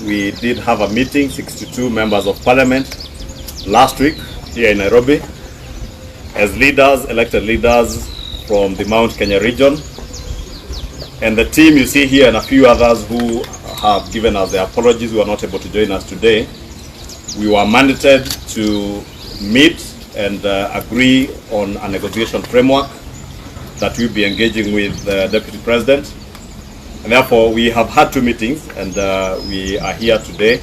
we did have a meeting, 62 members of parliament, last week here in Nairobi, as leaders, elected leaders from the Mount Kenya region. And the team you see here and a few others who have given us their apologies who are not able to join us today. We were mandated to meet and agree on a negotiation framework that we'll be engaging with the Deputy President. And therefore, we have had 2 meetings, and we are here today.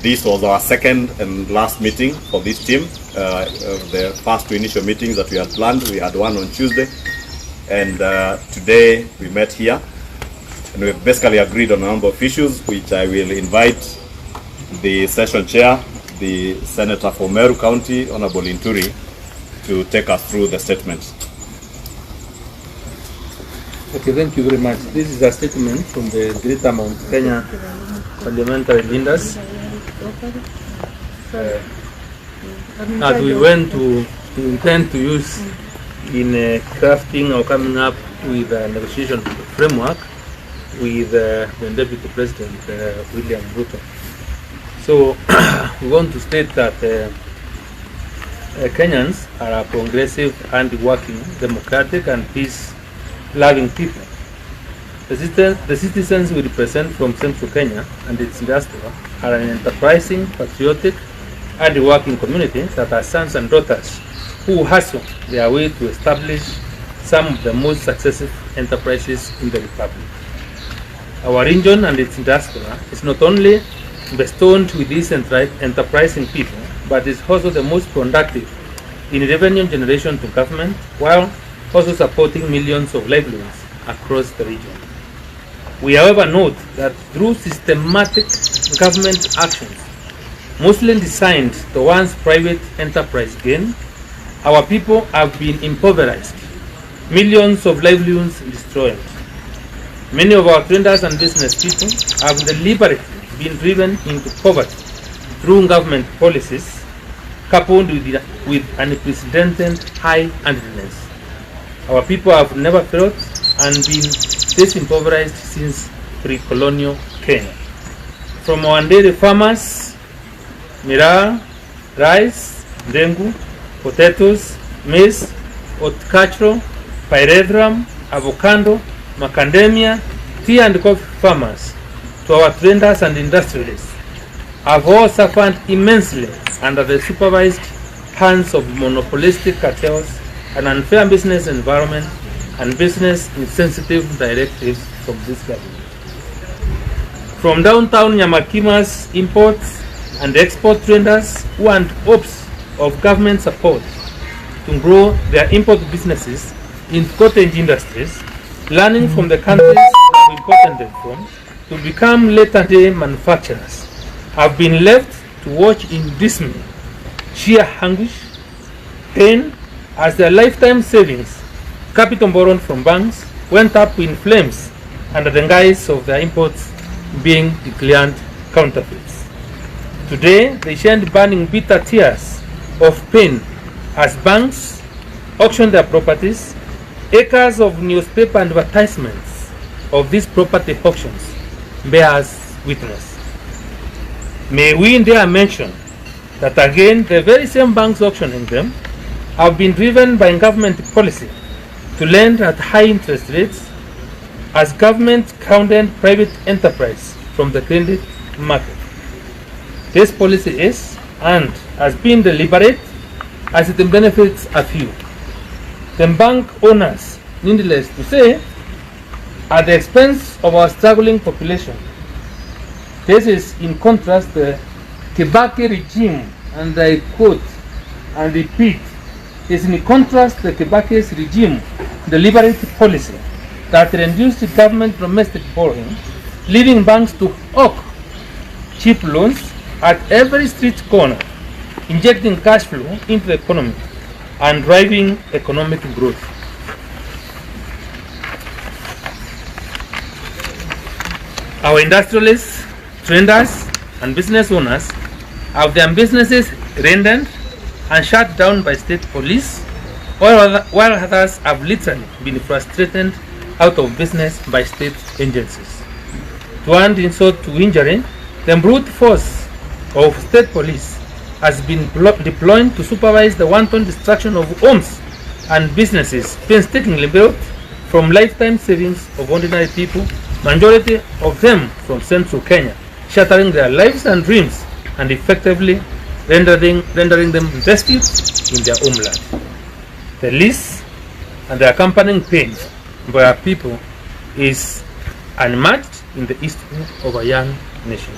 This was our second and last meeting for this team. The first 2 initial meetings that we had planned, we had one on Tuesday, and today we met here. And we've basically agreed on a number of issues, which I will invite the session chair, the Senator for Meru County, Honorable Inturi, to take us through the statement. Okay, thank you very much. This is a statement from the Greater Mount Kenya Parliamentary Leaders. That we intend to use in crafting or coming up with a negotiation framework with the Deputy President, William Ruto. So we want to state that Kenyans are a progressive and working, democratic and peace-loving people. The citizens we represent from Central Kenya and its diaspora are an enterprising, patriotic and working community that are sons and daughters who hustle their way to establish some of the most successful enterprises in the Republic. Our region and its diaspora is not only bestowed with these enterprising people, but is also the most productive in revenue generation to government, while also supporting millions of livelihoods across the region. We, however, note that through systematic government actions, mostly designed towards private enterprise gain, our people have been impoverished, millions of livelihoods destroyed. Many of our traders and business people have deliberately been driven into poverty through government policies coupled with unprecedented high idleness. Our people have never felt and been this impoverished since pre-colonial Kenya. From our dairy farmers, miraa, rice, dengu, potatoes, maize, horticulture, pyrethrum, avocado, macadamia, tea and coffee farmers, to our traders and industrialists, have all suffered immensely under the supervised hands of monopolistic cartels, an unfair business environment, and business insensitive directives from this government. From downtown Nyamakima's imports and export traders who want hopes of government support to grow their import businesses in cottage industries, learning from the countries they have imported them from, to become later-day manufacturers, have been left to watch in dismay, sheer anguish, pain, as their lifetime savings, capital borrowed from banks, went up in flames under the guise of their imports being declared counterfeits. Today, they shed burning bitter tears of pain as banks auction their properties. Acres of newspaper advertisements of these property auctions bears witness. May we dare mention that again the very same banks auctioning them have been driven by government policy to lend at high interest rates as government counted private enterprise from the credit market. This policy is and has been deliberate as it benefits a few. The bank owners, needless to say, at the expense of our struggling population. This is in contrast the Kibaki regime, and I quote and repeat, is in contrast the Kibaki's regime deliberate policy that reduced government domestic borrowing, leaving banks to hawk cheap loans at every street corner, injecting cash flow into the economy and driving economic growth. Our industrialists, traders, and business owners have their businesses rendered and shut down by state police, while others have literally been frustrated out of business by state agencies. To add insult to injury, The brute force of state police has been deployed to supervise the wanton destruction of homes and businesses painstakingly built from lifetime savings of ordinary people, majority of them from central Kenya, shattering their lives and dreams and effectively rendering them destitute in their homeland. The lease and the accompanying pain by our people is unmatched in the history of a young nation.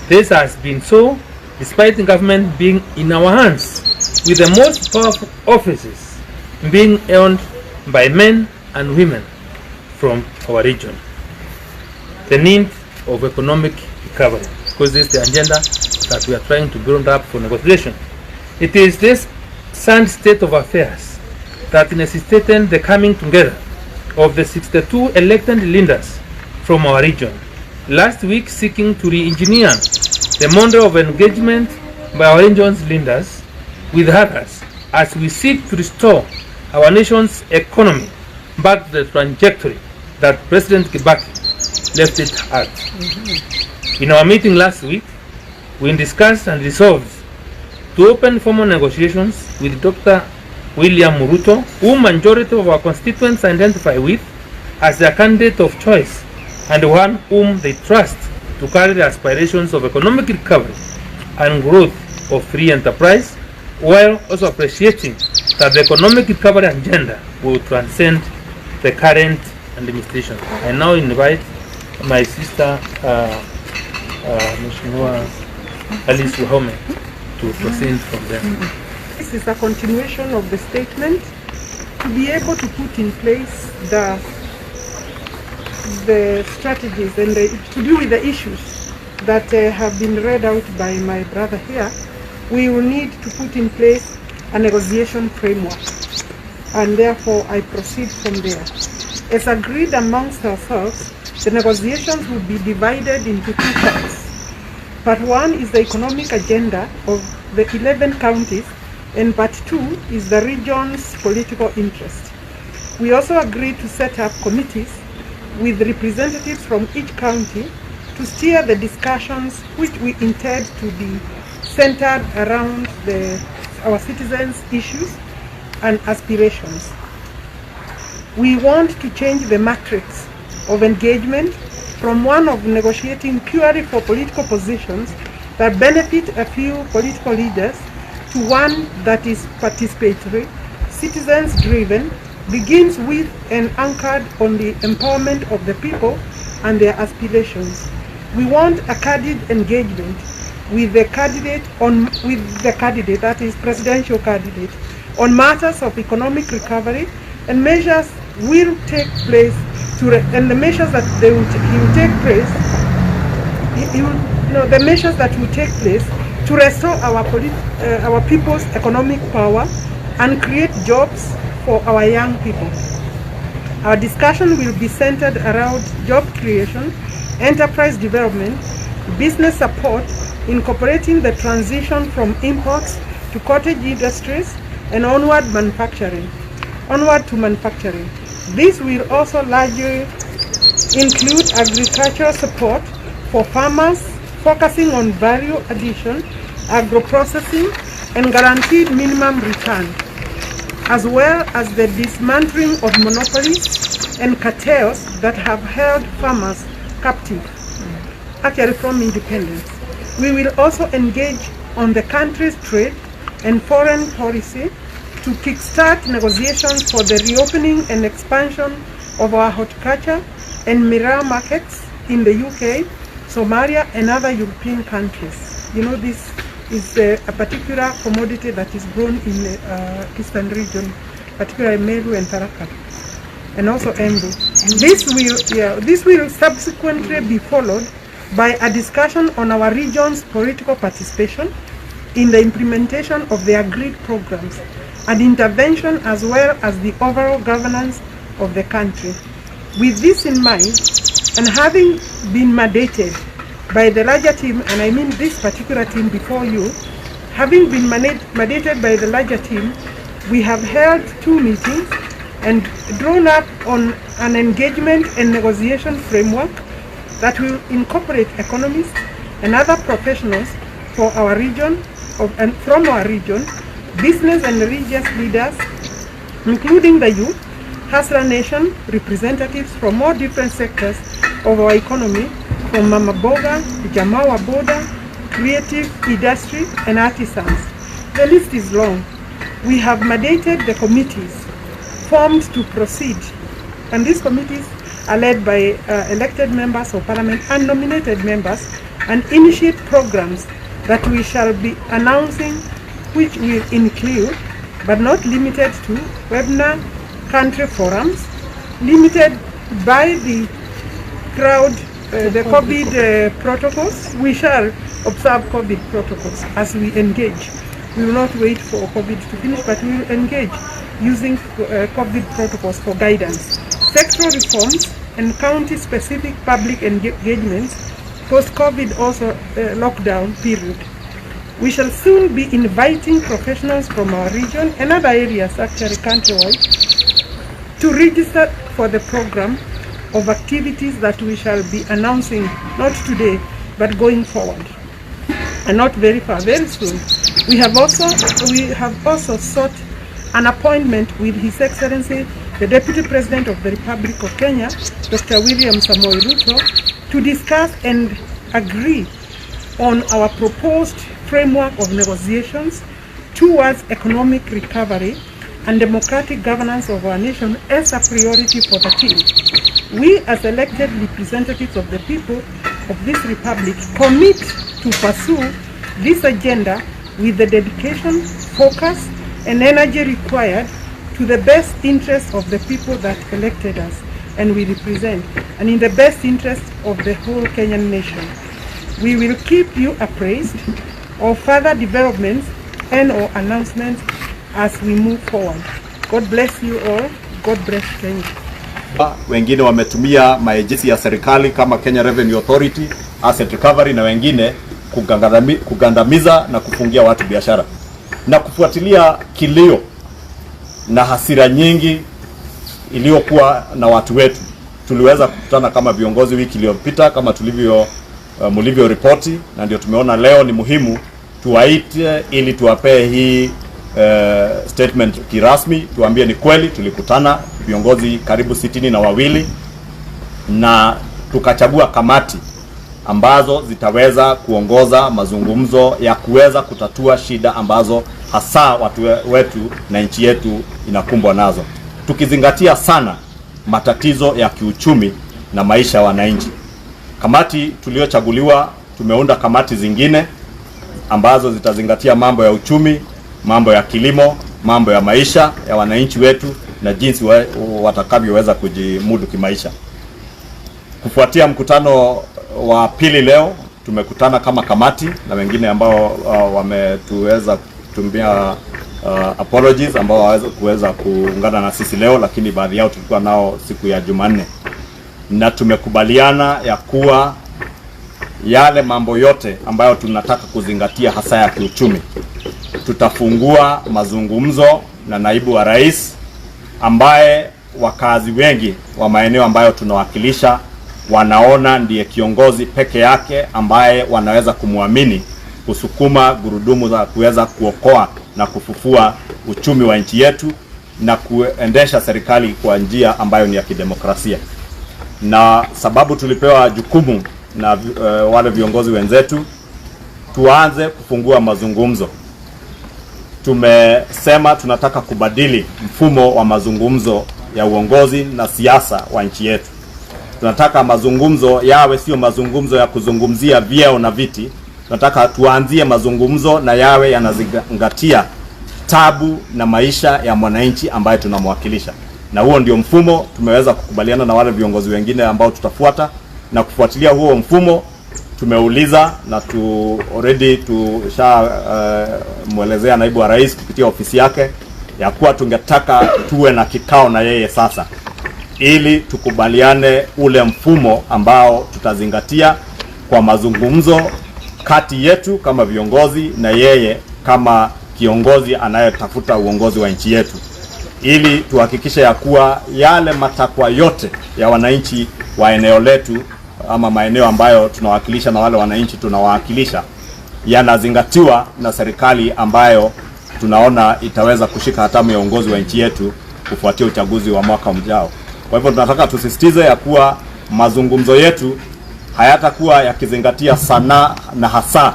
This has been so despite the government being in our hands, with the most powerful offices being held by men and women from our region. The need of economic recovery, because this is the agenda that we are trying to build up for negotiation. It is this sad state of affairs that necessitated the coming together of the 62 elected leaders from our region last week, seeking to re-engineer the model of engagement by our region's leaders with others as we seek to restore our nation's economy back to the trajectory that President Kibaki left it at. In our meeting last week, we discussed and resolved to open formal negotiations with Dr. William Ruto, whom majority of our constituents identify with as their candidate of choice and one whom they trust to carry the aspirations of economic recovery and growth of free enterprise, while also appreciating that the economic recovery agenda will transcend the current administration. I now invite my sister, Mheshimiwa Alice Wahome, to proceed from there. This is a continuation of the statement to be able to put in place the strategies and to deal with the issues that have been read out by my brother here. We will need to put in place a negotiation framework, and therefore I proceed from there. As agreed amongst ourselves, the negotiations will be divided into two parts. Part one is the economic agenda of the 11 counties, and part two is the region's political interest. We also agreed to set up committees with representatives from each county to steer the discussions, which we intend to be centered around our citizens' issues and aspirations. We want to change the matrix of engagement from one of negotiating purely for political positions that benefit a few political leaders to one that is participatory, citizens-driven, begins with and anchored on the empowerment of the people and their aspirations. We want a candid engagement with the candidate, that is presidential candidate, on matters of economic recovery, and measures will take place the measures that will take place to restore our people's economic power and create jobs for our young people. Our discussion will be centered around job creation, enterprise development, business support, incorporating the transition from imports to cottage industries and onward to manufacturing. This will also largely include agricultural support for farmers, focusing on value addition, agro-processing, and guaranteed minimum return, as well as the dismantling of monopolies and cartels that have held farmers captive, actually from independence. We will also engage on the country's trade and foreign policy to kickstart negotiations for the reopening and expansion of our horticulture and mineral markets in the UK, Somalia, and other European countries. You know, this is a particular commodity that is grown in the eastern region, particularly Meru and Tharaka, and also Embu. This will subsequently be followed by a discussion on our region's political participation in the implementation of the agreed programs and intervention, as well as the overall governance of the country. With this in mind, and having been mandated by the larger team, and I mean this particular team before you, having been mandated by the larger team, we have held 2 meetings and drawn up on an engagement and negotiation framework that will incorporate economists, and other professionals for our region and from our region, business and religious leaders, including the youth, Hustler Nation representatives from all different sectors of our economy, from Mama Boga, Jamawa Boda, creative industry, and artisans. The list is long. We have mandated the committees formed to proceed, and these committees are led by elected members of parliament and nominated members, and initiate programs that we shall be announcing, which will include, but not limited to, webinar, country forums, limited by the crowd, the COVID protocols. We shall observe COVID protocols as we engage. We will not wait for COVID to finish, but we will engage using COVID protocols for guidance. Sectoral reforms and county-specific public engagements post-COVID also lockdown period. We shall soon be inviting professionals from our region and other areas, actually countrywide, to register for the program of activities that we shall be announcing, not today, but going forward, and not very far, very soon. We have also sought an appointment with His Excellency, the Deputy President of the Republic of Kenya, Dr. William Samoei Ruto, to discuss and agree on our proposed framework of negotiations towards economic recovery and democratic governance of our nation as a priority for the team. We, as elected representatives of the people of this republic, commit to pursue this agenda with the dedication, focus, and energy required to the best interest of the people that elected us and we represent, and in the best interest of the whole Kenyan nation. We will keep you appraised of further developments and or announcements as we move forward. God bless you all. God bless Kenya. Wengine wametumia maejesi ya serikali kama Kenya Revenue Authority, Asset Recovery na wengine kugandamiza na kufungia watu biashara. Na kufuatilia kilio na hasira nyingi iliyokuwa na watu wetu, tuliweza kukutana kama viongozi wiki iliyopita kama mulivyo ripoti, na ndio tumeona leo ni muhimu tuwaite ili tuwapee hii statement kirasmi, tuambie ni kweli tulikutana viongozi karibu 62 na tukachagua kamati ambazo zitaweza kuongoza mazungumzo ya kuweza kutatua shida ambazo hasa watu wetu na nchi yetu inakumbwa nazo, tukizingatia sana matatizo ya kiuchumi na maisha ya wananchi. Kamati tuliochaguliwa, tumeunda kamati zingine ambazo zitazingatia mambo ya uchumi, mambo ya kilimo, mambo ya maisha ya wananchi wetu na jinsi watakavyoweza kujimudu kimaisha. Kufuatia mkutano wa pili leo, tumekutana kama kamati na wengine ambao wametuweza kutumia apologies ambao hawaweza kuweza kuungana na sisi leo, lakini baadhi yao tulikuwa nao siku ya Jumanne, na tumekubaliana ya kuwa yale mambo yote ambayo tunataka kuzingatia hasa ya kiuchumi, tutafungua mazungumzo na naibu wa rais ambaye wakazi wengi wa maeneo ambayo tunawakilisha wanaona ndiye kiongozi peke yake ambaye wanaweza kumwamini kusukuma gurudumu za kuweza kuokoa na kufufua uchumi wa nchi yetu na kuendesha serikali kwa njia ambayo ni ya kidemokrasia. Na sababu tulipewa jukumu na wale viongozi wenzetu tuanze kufungua mazungumzo. Tumesema tunataka kubadili mfumo wa mazungumzo ya uongozi na siasa wa nchi yetu. Tunataka mazungumzo yawe sio mazungumzo ya kuzungumzia vyeo na viti. Tunataka tuanzie mazungumzo na yawe yanazingatia tabu na maisha ya mwananchi ambaye tunamwakilisha. Na huo ndio mfumo tumeweza kukubaliana na wale viongozi wengine ambao tutafuata, na kufuatilia huo mfumo tumeuliza na already muelezea naibu wa rais kupitia ofisi yake ya kuwa tungetaka tuwe na kikao na yeye sasa ili tukubaliane ule mfumo ambao tutazingatia kwa mazungumzo kati yetu kama viongozi na yeye kama kiongozi anayetafuta uongozi wa nchi yetu, ili tuhakikishe ya kuwa yale matakwa yote ya wananchi wa eneo letu ama maeneo ambayo tunawakilisha na wale wananchi tunawakilisha yanazingatiwa na serikali ambayo tunaona itaweza kushika hatamu ya uongozi wa nchi yetu kufuatia uchaguzi wa mwaka ujao. Kwa hivyo tunataka tusisitize ya kuwa mazungumzo yetu hayatakuwa yakizingatia sana na hasa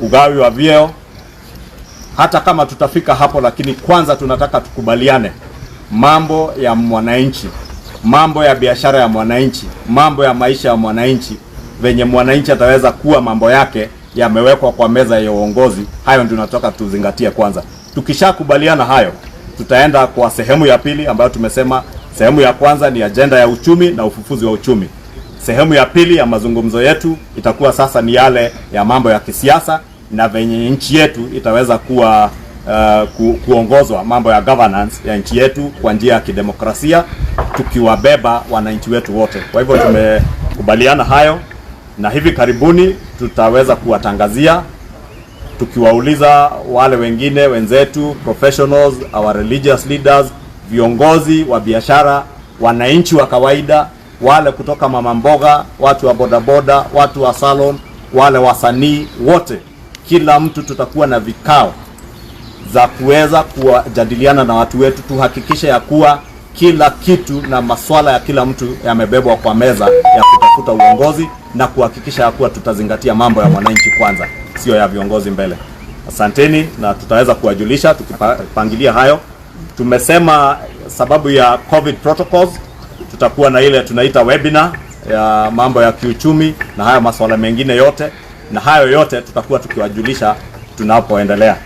ugawi wa vyeo, hata kama tutafika hapo, lakini kwanza tunataka tukubaliane mambo ya mwananchi, mambo ya biashara ya mwananchi, mambo ya maisha ya mwananchi, venye mwananchi ataweza kuwa mambo yake yamewekwa kwa meza ya uongozi. Hayo ndio tunataka tuzingatie kwanza. Tukishakubaliana hayo, tutaenda kwa sehemu ya pili ambayo tumesema sehemu ya kwanza ni agenda ya uchumi na ufufuzi wa uchumi. Sehemu ya pili ya mazungumzo yetu itakuwa sasa ni yale ya mambo ya kisiasa na venye nchi yetu itaweza kuwa kuongozwa, mambo ya governance ya nchi yetu kwa njia ya kidemokrasia, tukiwabeba wananchi wetu wote. Kwa hivyo tumekubaliana hayo, na hivi karibuni tutaweza kuwatangazia, tukiwauliza wale wengine wenzetu, professionals, our religious leaders, viongozi wa biashara, wananchi wa kawaida, wale kutoka mama mboga, watu wa bodaboda, watu wa salon, wale wasanii wote, kila mtu tutakuwa na vikao za kuweza kujadiliana na watu wetu, tuhakikishe ya kuwa kila kitu na maswala ya kila mtu yamebebwa kwa meza ya kutafuta uongozi, na kuhakikisha ya kuwa tutazingatia mambo ya mwananchi kwanza, sio ya viongozi mbele. Asanteni, na tutaweza kuwajulisha tukipangilia hayo. Tumesema sababu ya COVID protocols tutakuwa na ile tunaita webinar ya mambo ya kiuchumi na haya masuala mengine yote, na hayo yote tutakuwa tukiwajulisha tunapoendelea.